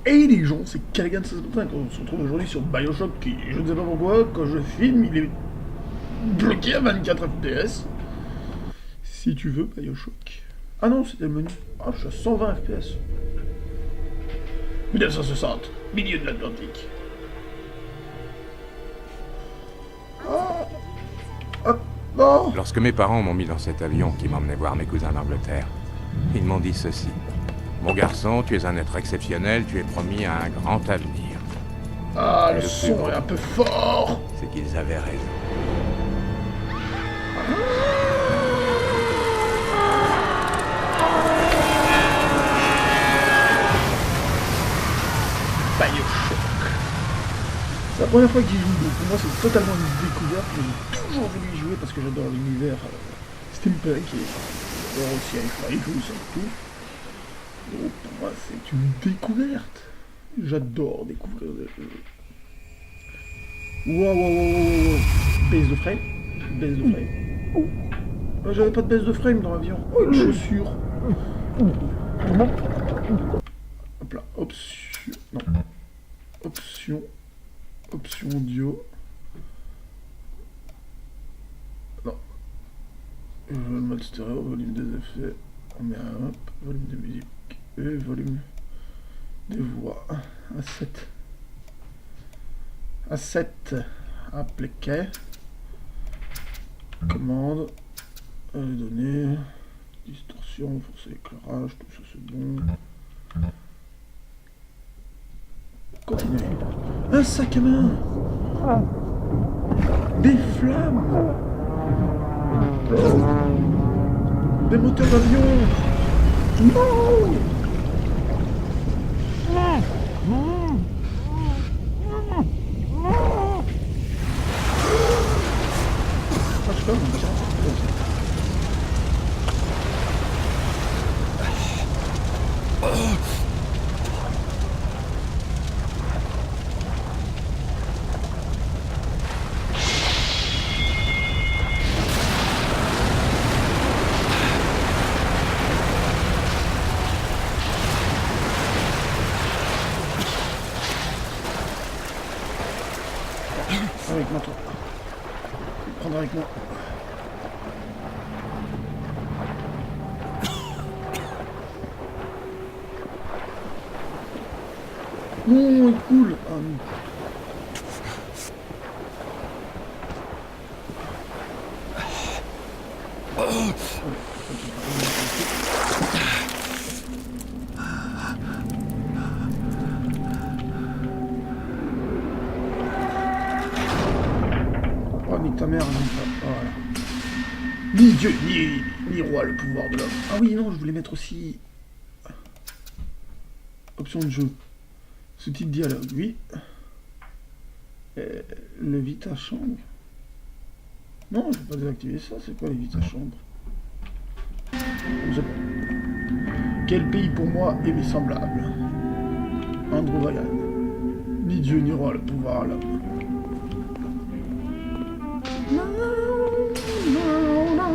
Hey les gens, c'est Callaghan65, on se retrouve aujourd'hui sur Bioshock qui, je ne sais pas pourquoi, quand je filme, il est bloqué à 24 FPS. Si tu veux, Bioshock. Ah non, c'était le menu. Ah, je suis à 120 FPS. 1960, milieu de l'Atlantique. Ah, ah, non. Lorsque mes parents m'ont mis dans cet avion qui m'emmenait voir mes cousins d'Angleterre, ils m'ont dit ceci. Mon garçon, tu es un être exceptionnel, tu es promis à un grand avenir. Ah, Et le le son plus beau. est un peu fort. C'est qu'ils avaient raison. Bioshock. C'est la première fois que j'y joue, donc pour moi c'est totalement une découverte. J'ai toujours voulu y jouer parce que j'adore l'univers steampunk et j'adore aussi avec tout ça et tout. Donc pour moi c'est une découverte. J'adore découvrir des jeux. Wow, wow, wow, wow, wow. Baisse de frame. Baisse de frame. J'avais pas de baisse de frame dans l'avion. Oh, une chaussure. Hop là, option. Non. Option. Option audio. Non. Le mode stéréo, volume des effets. On met un hop, volume de musique. Et volume des voix. À 7. À 7. Appliqué. Commande. Données. Distorsion, force éclairage, tout ça c'est bon. Continuer. Un sac à main. Des flammes. Des moteurs d'avion. Non. Ah, je sais pas, on dirait. Avec moi, toi. Je vais le prendre avec moi. Non, il coule. Ah non. Oh, nique ta mère, non, ça. Voilà. Ni Dieu, ni roi, le pouvoir de l'homme. Ah oui, non, je voulais mettre aussi... Option de jeu. Ce type de dialogue, oui. Le Vita chambre. Non, je vais pas désactiver ça. C'est quoi les Vita chambre? Je sais pas. Quel pays pour moi est mes semblables? Andrew Ryan. Ni Dieu ni roi, le pouvoir à l'homme. Non, non, non.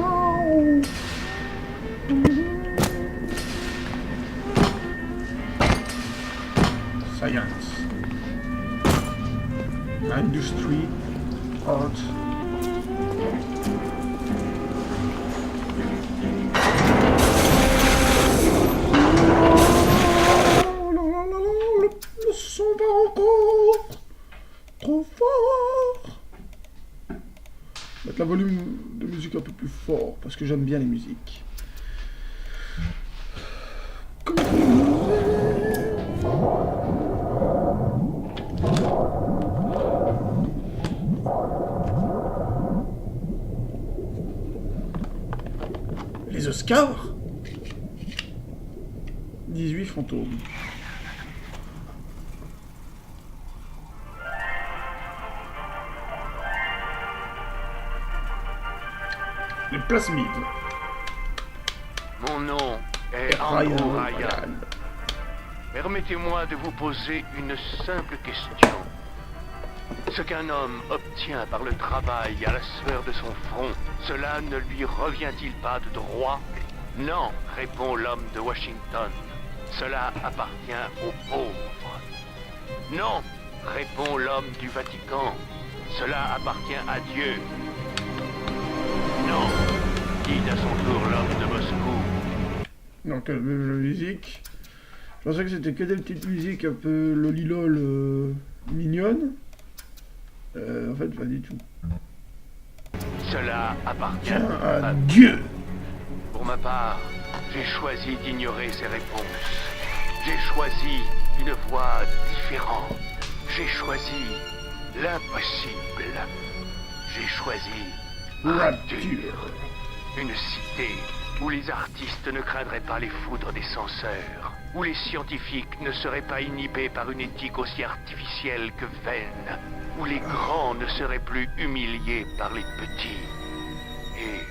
Science. Industry. Art. Oh là là là là, le son va encore trop fort. Mettre la volume de musique un peu plus fort parce que j'aime bien les musiques. Les Oscars 18 fantômes. Les plasmides. Mon nom est Ryan Andrew Ryan. Ryan. Permettez-moi de vous poser une simple question. Ce qu'un homme obtient par le travail à la sueur de son front, cela ne lui revient-il pas de droit? Non, répond l'homme de Washington. Cela appartient aux pauvres. Non, répond l'homme du Vatican. Cela appartient à Dieu. Non, dit à son tour l'homme de Moscou. Donc, la musique. Je pensais que c'était que des petites musiques un peu lolilol mignonnes. En fait, pas du tout. Cela appartient Tiens à à Dieu. Pour ma part, j'ai choisi d'ignorer ces réponses. J'ai choisi une voie différente. J'ai choisi l'impossible. J'ai choisi Rapture. une cité où les artistes ne craindraient pas les foudres des censeurs, où les scientifiques ne seraient pas inhibés par une éthique aussi artificielle que vaine, où les grands ne seraient plus humiliés par les petits. Et,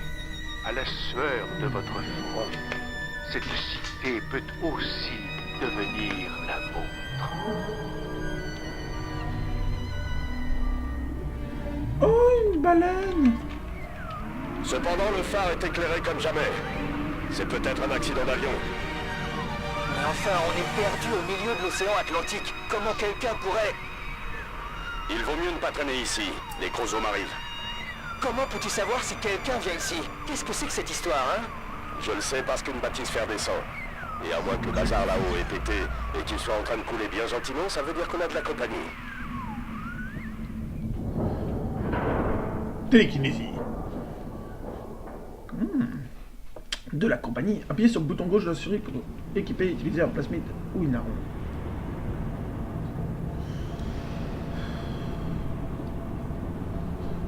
à la sueur de votre front, cette cité peut aussi devenir la vôtre. Oh, une baleine. Cependant, le phare est éclairé comme jamais. C'est peut-être un accident d'avion. Mais enfin, on est perdu au milieu de l'océan Atlantique. Comment quelqu'un pourrait... Il vaut mieux ne pas traîner ici. Les chromosomes arrivent. Comment peux-tu savoir si quelqu'un vient ici? Qu'est-ce que c'est que cette histoire, hein? Je le sais parce qu'une bâtisse-fer descend. Et à moins que le bazar là-haut ait pété et qu'il soit en train de couler bien gentiment, ça veut dire qu'on a de la compagnie. Télékinésie. De la compagnie. Appuyez sur le bouton gauche de la souris pour équiper et utiliser un plasmide ou une arme.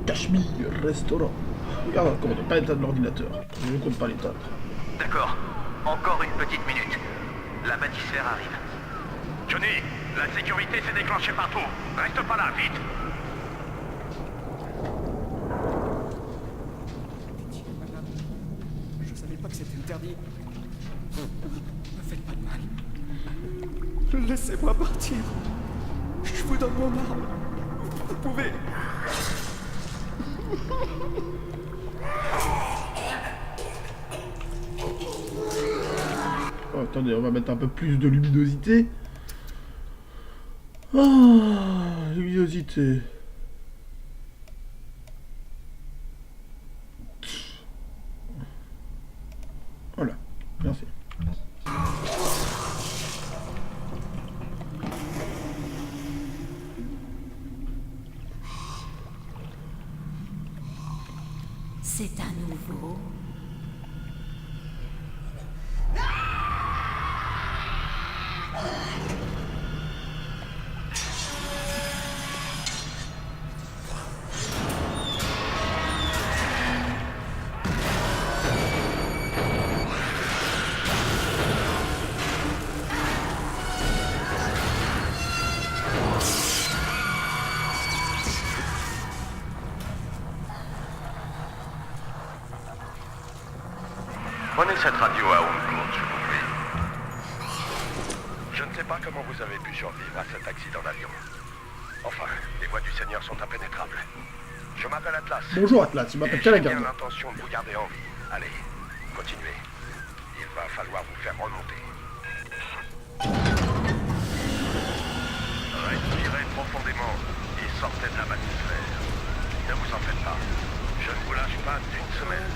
Cachemire, restaurant. Regarde encore, pas l'état de l'ordinateur. Je ne compte pas l'état. D'accord. Encore une petite minute. La bâtisse-fer arrive. Johnny, la sécurité s'est déclenchée partout. Reste pas là, vite. Je savais pas que c'était interdit. Ne faites pas de mal. Laissez-moi partir. Je vous donne mon arme. Vous pouvez... Oh, attendez, on va mettre un peu plus de luminosité. Ah, luminosité. Voilà, merci. C'est à nouveau. Prenez cette radio à Hong Kong, s'il vous plaît. Je ne sais pas comment vous avez pu survivre à cet accident d'avion. Enfin, les voies du Seigneur sont impénétrables. Je m'appelle Atlas. Bonjour Atlas, je m'appelle Et j'ai bien Calagarde. l'intention de vous garder en vie. Allez, continuez. Il va falloir vous faire remonter. Respirez profondément et sortez de la bâtisse-fer. Ne vous en faites pas. Je ne vous lâche pas d'une semaine.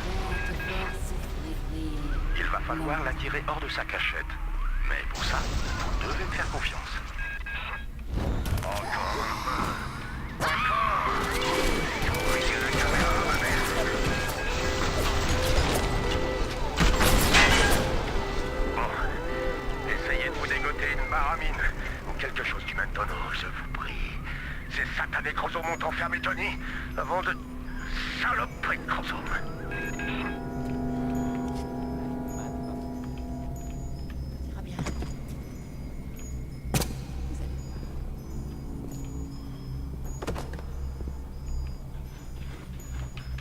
Il va falloir la tirer hors de sa cachette. Mais pour ça, vous devez me faire confiance. Bon, essayez de vous dégoter une baramine ou quelque chose du même tonneau, je vous prie. Ces satanés chromosomes ont enfermé Johnny avant de... Saloperie de chromosomes.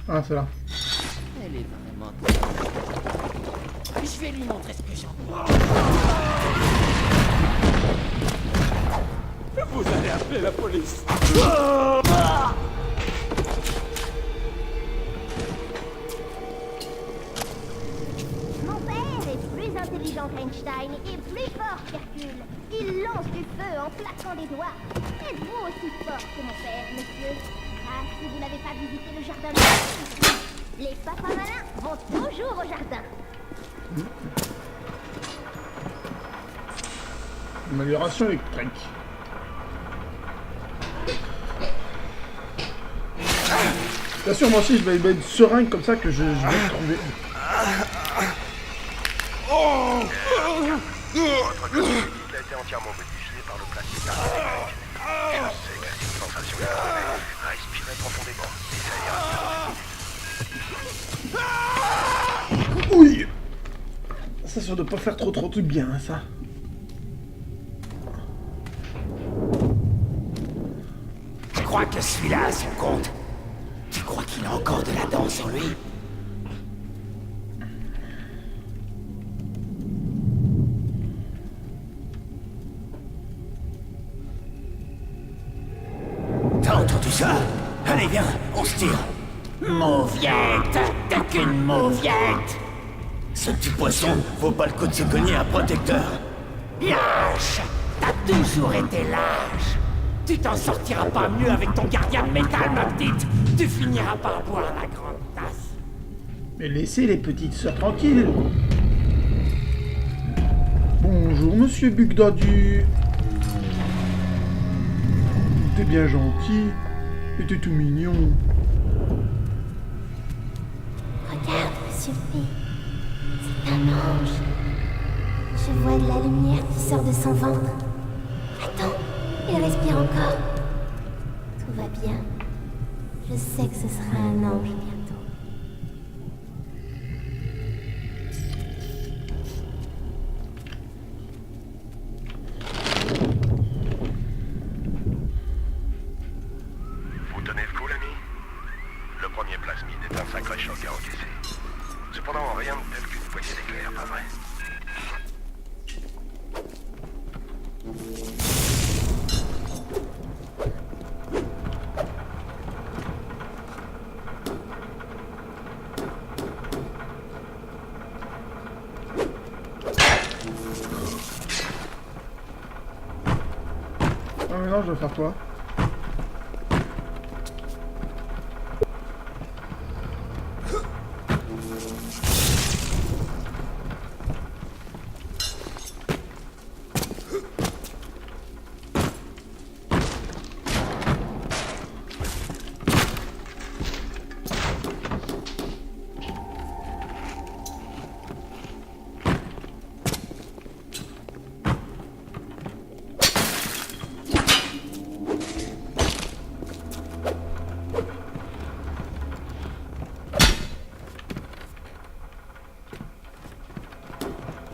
Ah, c'est là. Elle est vraiment... Je vais lui montrer ce que j'en ai. Vous allez appeler la police. Mon père est plus intelligent qu'Einstein et plus fort feu en claquant des doigts. Êtes-vous aussi fort que mon père, monsieur? Ah, si vous n'avez pas visité le jardin de... Les papas malins vont toujours au jardin. Amélioration électrique. Bien sûr, moi aussi, je vais mettre une seringue comme ça que je vais trouver. Votre corps a été entièrement modifié par le plastique artificiel. Je sais que c'est une sensation étrange. Respirez profondément. Ça ira. Oui. Ça doit pas faire trop de bien, hein, ça. Tu crois que celui-là, c'est le compte? Tu crois qu'il a encore de la danse en lui? T'as entendu ça? Allez, viens, on se tire. Mauviette, t'as qu'une mauviette. Ce petit poisson vaut pas le coup de se cogner un protecteur. Lâche, t'as toujours été lâche. Tu t'en sortiras pas mieux avec ton gardien de métal, ma petite. Tu finiras par boire la grande tasse. Mais laissez les petites sœurs tranquilles. Bonjour, monsieur Bugdadu. T'es bien gentil. Et t'es tout mignon. Regarde, monsieur P. C'est un ange. Je vois de la lumière qui sort de son ventre. Attends, il respire encore. Tout va bien. Je sais que ce sera un ange bientôt. Vous tenez le coup, l'ami? Le premier plasmide est un sacré choc à encaisser. Cependant, rien de tel qu'une poignée d'éclairs, pas vrai? Ah mais non, je dois faire quoi?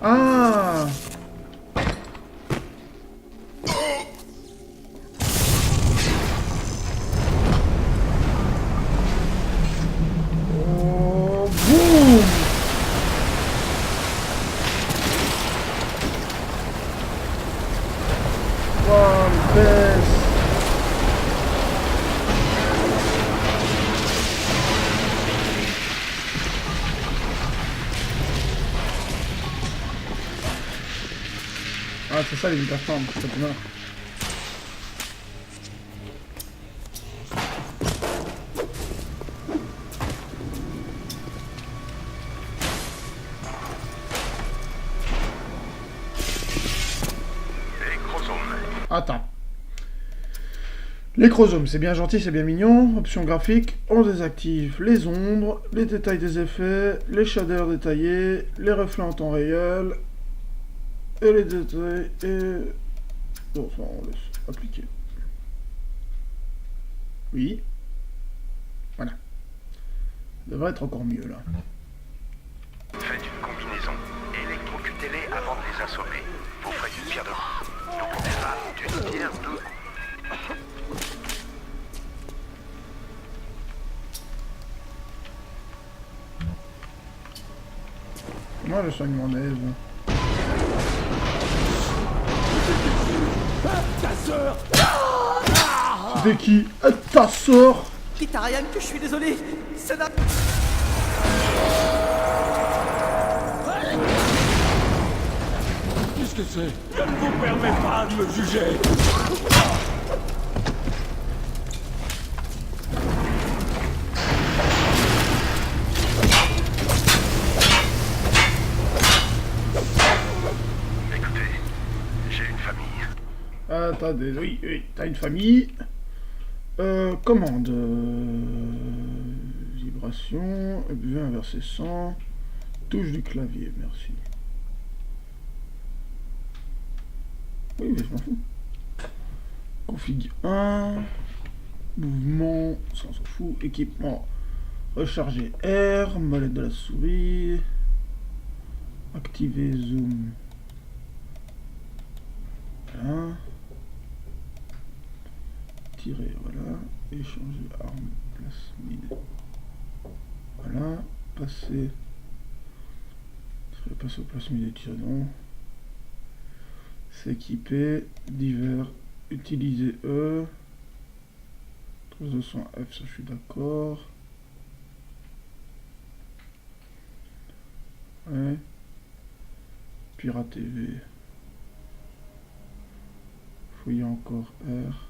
Ah! Oh, boum! Wow, best! Ah, c'est ça les hyperformes, c'est pas mal. Les chromosomes. Attends. Les chromosomes, c'est bien gentil, c'est bien mignon. Options graphiques, on désactive les ombres, les détails des effets, les shaders détaillés, les reflets en temps réel, et les détails et... Bon, ça on laisse appliquer. Oui. Voilà. Ça devrait être encore mieux là. Faites une combinaison. Électrocutez-les avant de les assommer. Vous ferez une pierre de coups. Nous on fera d'une pierre deux coups. Moi je soigne mon aise. Ta sœur! C'était qui? Ta sœur? Dites à Ryan que je suis désolé. Ça n'a... Qu'est-ce que c'est. Je ne vous permets pas de me juger. Écoutez, j'ai une famille. Attendez, oui, t'as une famille. Commande. Vibration. Buvez inverser 100. Touche du clavier, merci. Oui, mais je m'en fous. Config 1. Mouvement, ça on s'en fout. Équipement. Recharger R. Molette de la souris. Activer zoom. Voilà. Tirer, voilà. Échanger arme, plasmide. Voilà. Passer. Passer au plasmide et tirer. S'équiper. Divers. Utiliser E. 3200 F, ça je suis d'accord. Ouais. Pirate TV. Fouiller encore R.